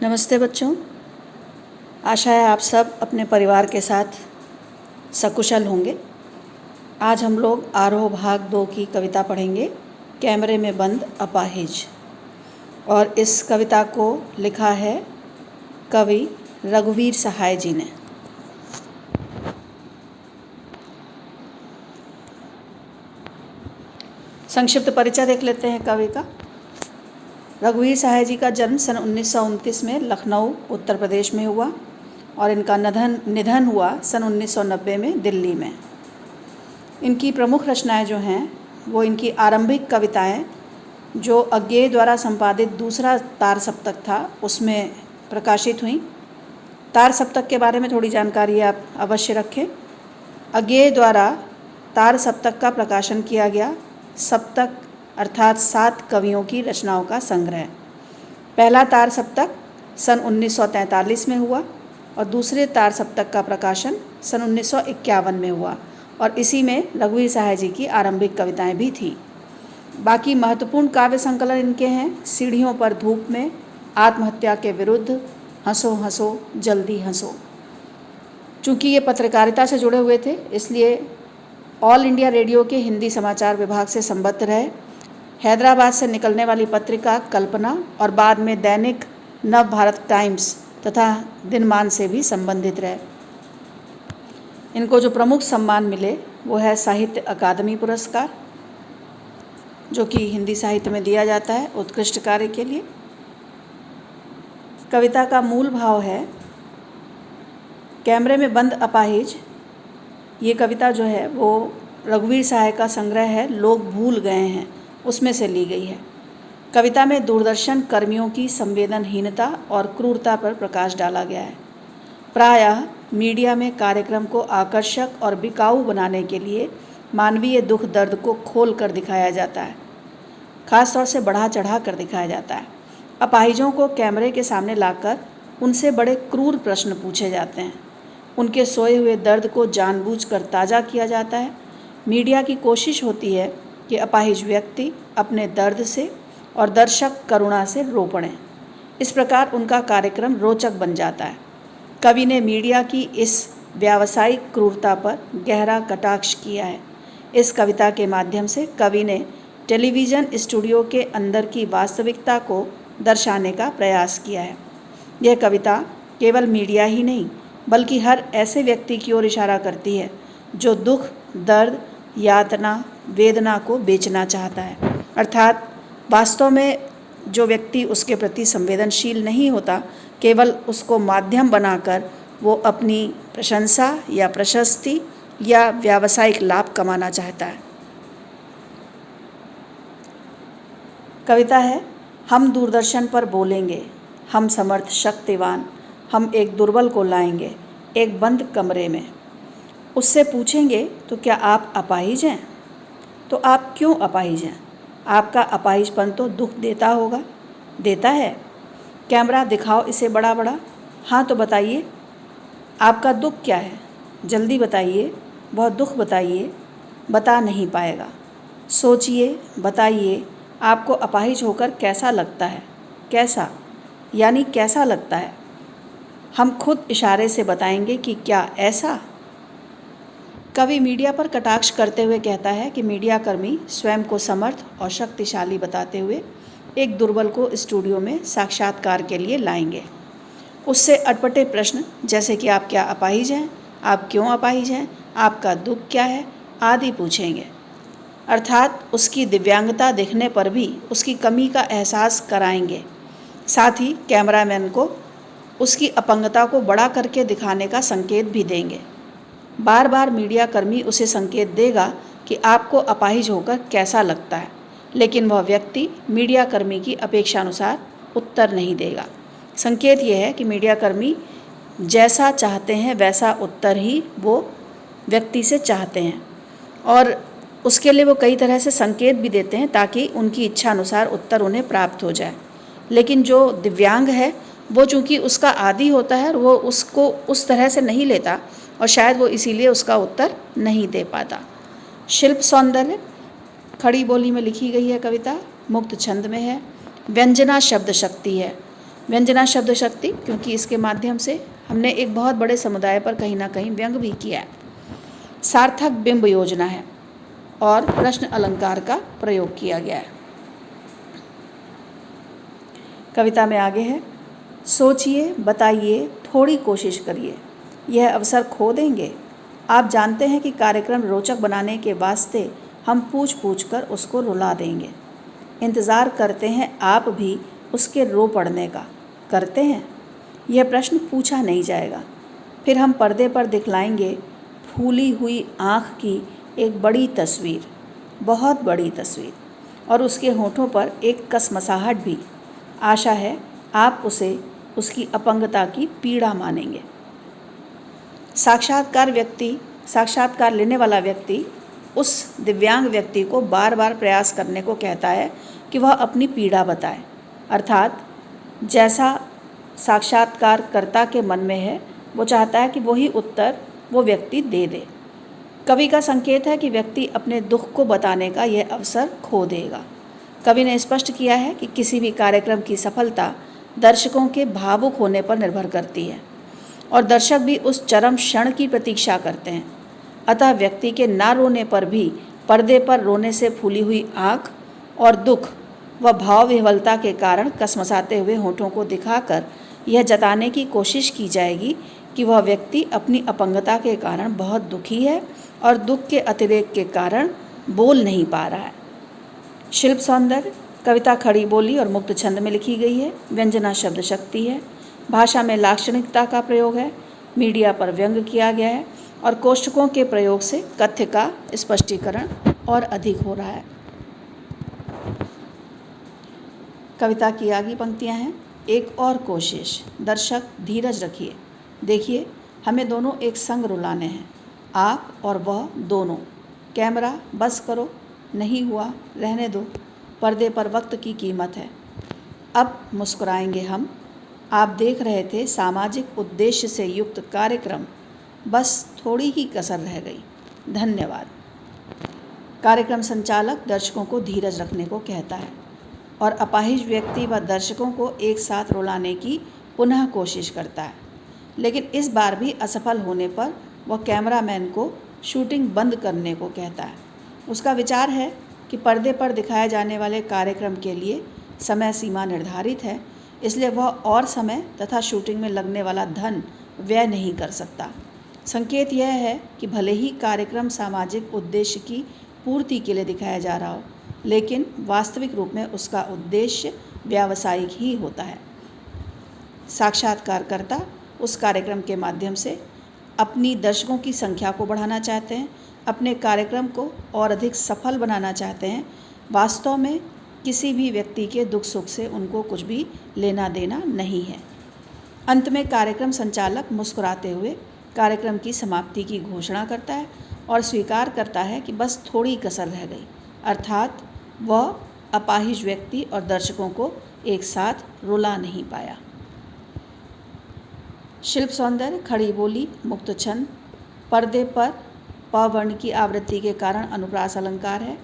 नमस्ते बच्चों। आशा है आप सब अपने परिवार के साथ सकुशल होंगे। आज हम लोग आरोह भाग 2 की कविता पढ़ेंगे, कैमरे में बंद अपाहिज। और इस कविता को लिखा है कवि रघुवीर सहाय जी ने। संक्षिप्त परिचय देख लेते हैं कवि का। रघुवीर सहाय जी का जन्म सन 1929 में लखनऊ उत्तर प्रदेश में हुआ और इनका निधन हुआ सन 1990 में दिल्ली में। इनकी प्रमुख रचनाएं जो हैं वो इनकी आरंभिक कविताएं जो अज्ञेय द्वारा संपादित दूसरा तार सप्तक था उसमें प्रकाशित हुई। तार सप्तक के बारे में थोड़ी जानकारी आप अवश्य रखें। अज्ञेय द्वारा तार सप्तक का प्रकाशन किया गया। सप्तक अर्थात 7 कवियों की रचनाओं का संग्रह। पहला तार सप्तक सन 1943 में हुआ और दूसरे तार सप्तक का प्रकाशन सन 1951 में हुआ और इसी में रघुवीर सहाय जी की आरंभिक कविताएं भी थीं। बाकी महत्वपूर्ण काव्य संकलन इनके हैं सीढ़ियों पर धूप में, आत्महत्या के विरुद्ध, हंसो हंसो जल्दी हंसो। चूँकि ये पत्रकारिता से जुड़े हुए थे इसलिए ऑल इंडिया रेडियो के हिंदी समाचार विभाग से संबद्ध रहे। हैदराबाद से निकलने वाली पत्रिका कल्पना और बाद में दैनिक नव भारत टाइम्स तथा दिनमान से भी संबंधित रहे। इनको जो प्रमुख सम्मान मिले वो है साहित्य अकादमी पुरस्कार, जो कि हिंदी साहित्य में दिया जाता है उत्कृष्ट कार्य के लिए। कविता का मूल भाव है कैमरे में बंद अपाहिज। ये कविता जो है वो रघुवीर सहाय का संग्रह है लोग भूल गए हैं, उसमें से ली गई है। कविता में दूरदर्शन कर्मियों की संवेदनहीनता और क्रूरता पर प्रकाश डाला गया है। प्रायः मीडिया में कार्यक्रम को आकर्षक और बिकाऊ बनाने के लिए मानवीय दुख दर्द को खोल कर दिखाया जाता है, खास तौर से बढ़ा चढ़ा कर दिखाया जाता है। अपाहिजों को कैमरे के सामने लाकर उनसे बड़े क्रूर प्रश्न पूछे जाते हैं। उनके सोए हुए दर्द को जानबूझकर ताज़ा किया जाता है। मीडिया की कोशिश होती है कि अपाहिज व्यक्ति अपने दर्द से और दर्शक करुणा से रो पड़ें। इस प्रकार उनका कार्यक्रम रोचक बन जाता है। कवि ने मीडिया की इस व्यावसायिक क्रूरता पर गहरा कटाक्ष किया है। इस कविता के माध्यम से कवि ने टेलीविज़न स्टूडियो के अंदर की वास्तविकता को दर्शाने का प्रयास किया है। यह कविता केवल मीडिया ही नहीं बल्कि हर ऐसे व्यक्ति की ओर इशारा करती है जो दुख, दर्द, यातना, वेदना को बेचना चाहता है। अर्थात वास्तव में जो व्यक्ति उसके प्रति संवेदनशील नहीं होता, केवल उसको माध्यम बनाकर वो अपनी प्रशंसा या प्रशस्ति या व्यावसायिक लाभ कमाना चाहता है। कविता है हम दूरदर्शन पर बोलेंगे, हम समर्थ शक्तिवान, हम एक दुर्बल को लाएंगे एक बंद कमरे में। उससे पूछेंगे तो क्या आप अपाहिज हैं? तो आप क्यों अपाहिज हैं? आपका अपाहिजपन तो दुख देता होगा, देता है। कैमरा दिखाओ इसे बड़ा बड़ा। हाँ तो बताइए आपका दुख क्या है? जल्दी बताइए, बहुत दुख बताइए। बता नहीं पाएगा। सोचिए, बताइए आपको अपाहिज होकर कैसा लगता है? कैसा यानी कैसा लगता है? हम खुद इशारे से बताएंगे कि क्या ऐसा। कवि मीडिया पर कटाक्ष करते हुए कहता है कि मीडियाकर्मी स्वयं को समर्थ और शक्तिशाली बताते हुए एक दुर्बल को स्टूडियो में साक्षात्कार के लिए लाएंगे। उससे अटपटे प्रश्न जैसे कि आप क्या अपाहिज हैं, आप क्यों अपाहिज हैं, आपका दुख क्या है आदि पूछेंगे। अर्थात उसकी दिव्यांगता दिखने पर भी उसकी कमी का एहसास कराएंगे। साथ ही कैमरामैन को उसकी अपंगता को बड़ा करके दिखाने का संकेत भी देंगे। बार बार मीडियाकर्मी उसे संकेत देगा कि आपको अपाहिज होकर कैसा लगता है, लेकिन वह व्यक्ति मीडियाकर्मी की अपेक्षानुसार उत्तर नहीं देगा। संकेत यह है कि मीडियाकर्मी जैसा चाहते हैं वैसा उत्तर ही वो व्यक्ति से चाहते हैं और उसके लिए वो कई तरह से संकेत भी देते हैं ताकि उनकी इच्छा अनुसार उत्तर उन्हें प्राप्त हो जाए। लेकिन जो दिव्यांग है वो चूँकि उसका आदी होता है वो उसको उस तरह से नहीं लेता और शायद वो इसीलिए उसका उत्तर नहीं दे पाता। शिल्प सौंदर्य खड़ी बोली में लिखी गई है कविता, मुक्त छंद में है। व्यंजना शब्द शक्ति है। व्यंजना शब्द शक्ति, क्योंकि इसके माध्यम से हमने एक बहुत बड़े समुदाय पर कहीं ना कहीं व्यंग भी किया है। सार्थक बिंब योजना है और प्रश्न अलंकार का प्रयोग किया गया है। कविता में आगे है, सोचिए, बताइए, थोड़ी कोशिश करिए, यह अवसर खो देंगे। आप जानते हैं कि कार्यक्रम रोचक बनाने के वास्ते हम पूछ पूछ कर उसको रुला देंगे। इंतज़ार करते हैं आप भी उसके रो पड़ने का, करते हैं? यह प्रश्न पूछा नहीं जाएगा। फिर हम पर्दे पर दिखलाएंगे फूली हुई आँख की एक बड़ी तस्वीर, बहुत बड़ी तस्वीर, और उसके होठों पर एक कसमसाहट भी। आशा है आप उसे उसकी अपंगता की पीड़ा मानेंगे। साक्षात्कार लेने वाला व्यक्ति उस दिव्यांग व्यक्ति को बार बार प्रयास करने को कहता है कि वह अपनी पीड़ा बताए, अर्थात जैसा साक्षात्कारकर्ता के मन में है वो चाहता है कि वही उत्तर वो व्यक्ति दे दे। कवि का संकेत है कि व्यक्ति अपने दुख को बताने का यह अवसर खो देगा। कवि ने स्पष्ट किया है कि किसी भी कार्यक्रम की सफलता दर्शकों के भावुक होने पर निर्भर करती है और दर्शक भी उस चरम क्षण की प्रतीक्षा करते हैं। अतः व्यक्ति के ना रोने पर भी पर्दे पर रोने से फूली हुई आँख और दुख व भाव विह्वलता के कारण कसमसाते हुए होठों को दिखाकर यह जताने की कोशिश की जाएगी कि वह व्यक्ति अपनी अपंगता के कारण बहुत दुखी है और दुख के अतिरेक के कारण बोल नहीं पा रहा है। शिल्प सौंदर्य कविता खड़ी बोली और मुक्त छंद में लिखी गई है। व्यंजना शब्द शक्ति है। भाषा में लाक्षणिकता का प्रयोग है। मीडिया पर व्यंग किया गया है और कोष्ठकों के प्रयोग से कथ्य का स्पष्टीकरण और अधिक हो रहा है। कविता की आगे पंक्तियां हैं, एक और कोशिश, दर्शक धीरज रखिए, देखिए हमें दोनों एक संग रुलाने हैं, आप और वह दोनों। कैमरा बस करो, नहीं हुआ रहने दो, पर्दे पर वक्त की कीमत है। अब मुस्कुराएंगे हम, आप देख रहे थे सामाजिक उद्देश्य से युक्त कार्यक्रम, बस थोड़ी ही कसर रह गई। धन्यवाद। कार्यक्रम संचालक दर्शकों को धीरज रखने को कहता है और अपाहिज व्यक्ति व दर्शकों को एक साथ रुलाने की पुनः कोशिश करता है, लेकिन इस बार भी असफल होने पर वह कैमरामैन को शूटिंग बंद करने को कहता है। उसका विचार है कि पर्दे पर दिखाए जाने वाले कार्यक्रम के लिए समय सीमा निर्धारित है, इसलिए वह और समय तथा शूटिंग में लगने वाला धन व्यय नहीं कर सकता। संकेत यह है कि भले ही कार्यक्रम सामाजिक उद्देश्य की पूर्ति के लिए दिखाया जा रहा हो, लेकिन वास्तविक रूप में उसका उद्देश्य व्यावसायिक ही होता है। साक्षात्कारकर्ता उस कार्यक्रम के माध्यम से अपनी दर्शकों की संख्या को बढ़ाना चाहते हैं, अपने कार्यक्रम को और अधिक सफल बनाना चाहते हैं। वास्तव में किसी भी व्यक्ति के दुख सुख से उनको कुछ भी लेना देना नहीं है। अंत में कार्यक्रम संचालक मुस्कुराते हुए कार्यक्रम की समाप्ति की घोषणा करता है और स्वीकार करता है कि बस थोड़ी कसर रह गई, अर्थात वह अपाहिज व्यक्ति और दर्शकों को एक साथ रुला नहीं पाया। शिल्प सौंदर्य खड़ी बोली मुक्त छंद, पर्दे पर प वर्ण की आवृत्ति के कारण अनुप्रास अलंकार है।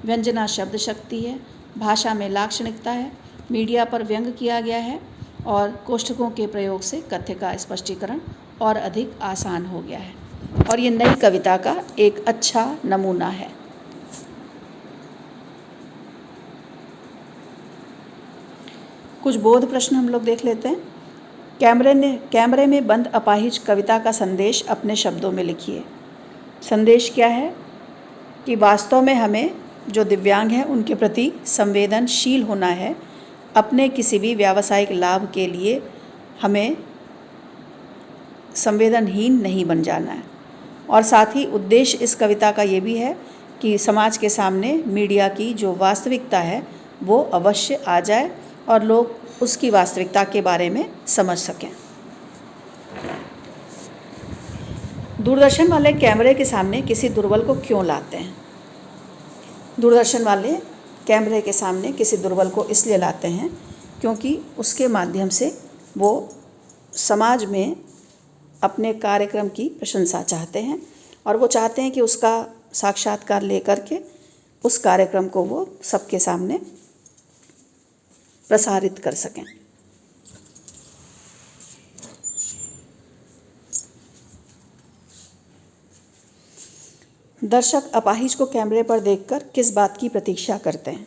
व्यंजना शब्द शक्ति है। भाषा में लाक्षणिकता है। मीडिया पर व्यंग किया गया है और कोष्ठकों के प्रयोग से कथ्य का स्पष्टीकरण और अधिक आसान हो गया है और ये नई कविता का एक अच्छा नमूना है। कुछ बोध प्रश्न हम लोग देख लेते हैं। कैमरे में बंद अपाहिज कविता का संदेश अपने शब्दों में लिखिए। संदेश क्या है कि वास्तव में हमें जो दिव्यांग हैं उनके प्रति संवेदनशील होना है। अपने किसी भी व्यावसायिक लाभ के लिए हमें संवेदनहीन नहीं बन जाना है। और साथ ही उद्देश्य इस कविता का ये भी है कि समाज के सामने मीडिया की जो वास्तविकता है वो अवश्य आ जाए और लोग उसकी वास्तविकता के बारे में समझ सकें। दूरदर्शन वाले कैमरे के सामने किसी दुर्बल को क्यों लाते हैं? दूरदर्शन वाले कैमरे के सामने किसी दुर्बल को इसलिए लाते हैं क्योंकि उसके माध्यम से वो समाज में अपने कार्यक्रम की प्रशंसा चाहते हैं और वो चाहते हैं कि उसका साक्षात्कार लेकर के उस कार्यक्रम को वो सबके सामने प्रसारित कर सकें। दर्शक अपाहिज को कैमरे पर देखकर किस बात की प्रतीक्षा करते हैं?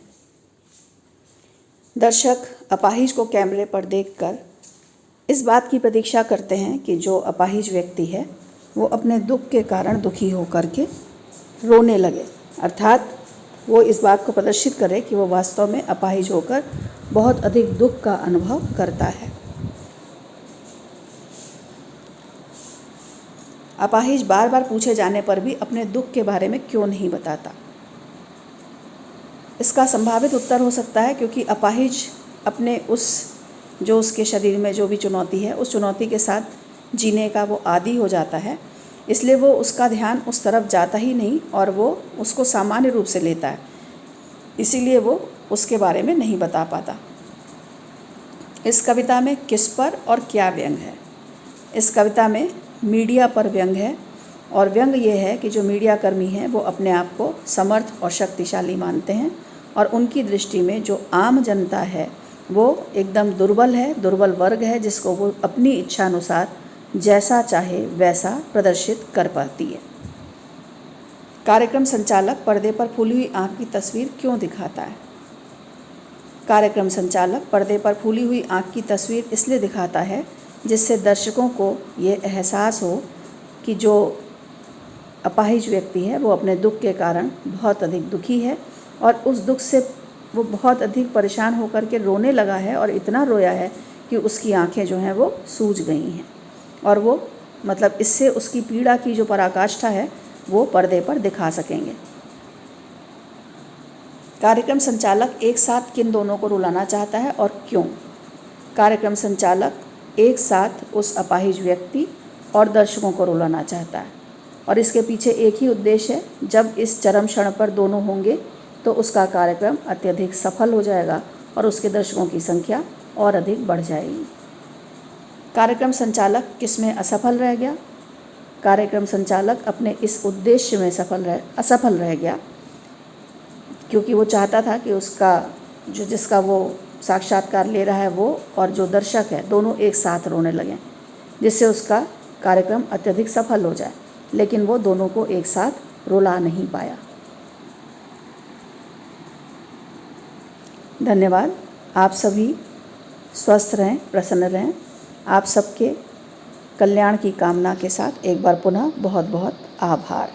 दर्शक अपाहिज को कैमरे पर देखकर इस बात की प्रतीक्षा करते हैं कि जो अपाहिज व्यक्ति है वो अपने दुख के कारण दुखी होकर के रोने लगे, अर्थात वो इस बात को प्रदर्शित करे कि वो वास्तव में अपाहिज होकर बहुत अधिक दुख का अनुभव करता है। अपाहिज बार बार पूछे जाने पर भी अपने दुख के बारे में क्यों नहीं बताता? इसका संभावित उत्तर हो सकता है क्योंकि अपाहिज अपने जो उसके शरीर में जो भी चुनौती है उस चुनौती के साथ जीने का वो आदी हो जाता है, इसलिए वो उसका ध्यान उस तरफ जाता ही नहीं और वो उसको सामान्य रूप से लेता है, इसीलिए वो उसके बारे में नहीं बता पाता। इस कविता में किस पर और क्या व्यंग है? इस कविता में मीडिया पर व्यंग है और व्यंग ये है कि जो मीडिया कर्मी हैं वो अपने आप को समर्थ और शक्तिशाली मानते हैं और उनकी दृष्टि में जो आम जनता है वो एकदम दुर्बल है, दुर्बल वर्ग है जिसको वो अपनी इच्छा अनुसार जैसा चाहे वैसा प्रदर्शित कर पाती है। कार्यक्रम संचालक पर्दे पर फूली हुई आँख की तस्वीर क्यों दिखाता है? कार्यक्रम संचालक पर्दे पर फूली हुई आँख की तस्वीर इसलिए दिखाता है जिससे दर्शकों को ये एहसास हो कि जो अपाहिज व्यक्ति है वो अपने दुख के कारण बहुत अधिक दुखी है और उस दुख से वो बहुत अधिक परेशान होकर के रोने लगा है और इतना रोया है कि उसकी आंखें जो हैं वो सूज गई हैं और वो मतलब इससे उसकी पीड़ा की जो पराकाष्ठा है वो पर्दे पर दिखा सकेंगे। कार्यक्रम संचालक एक साथ किन दोनों को रुलाना चाहता है और क्यों? कार्यक्रम संचालक एक साथ उस अपाहिज व्यक्ति और दर्शकों को रुलाना चाहता है और इसके पीछे एक ही उद्देश्य है, जब इस चरम क्षण पर दोनों होंगे तो उसका कार्यक्रम अत्यधिक सफल हो जाएगा और उसके दर्शकों की संख्या और अधिक बढ़ जाएगी। कार्यक्रम संचालक किस में असफल रह गया? कार्यक्रम संचालक अपने इस उद्देश्य में असफल रह गया क्योंकि वो चाहता था कि उसका जिसका वो साक्षात्कार ले रहा है वो और जो दर्शक है दोनों एक साथ रोने लगें, जिससे उसका कार्यक्रम अत्यधिक सफल हो जाए, लेकिन वो दोनों को एक साथ रुला नहीं पाया। धन्यवाद। आप सभी स्वस्थ रहें, प्रसन्न रहें। आप सबके कल्याण की कामना के साथ एक बार पुनः बहुत बहुत आभार।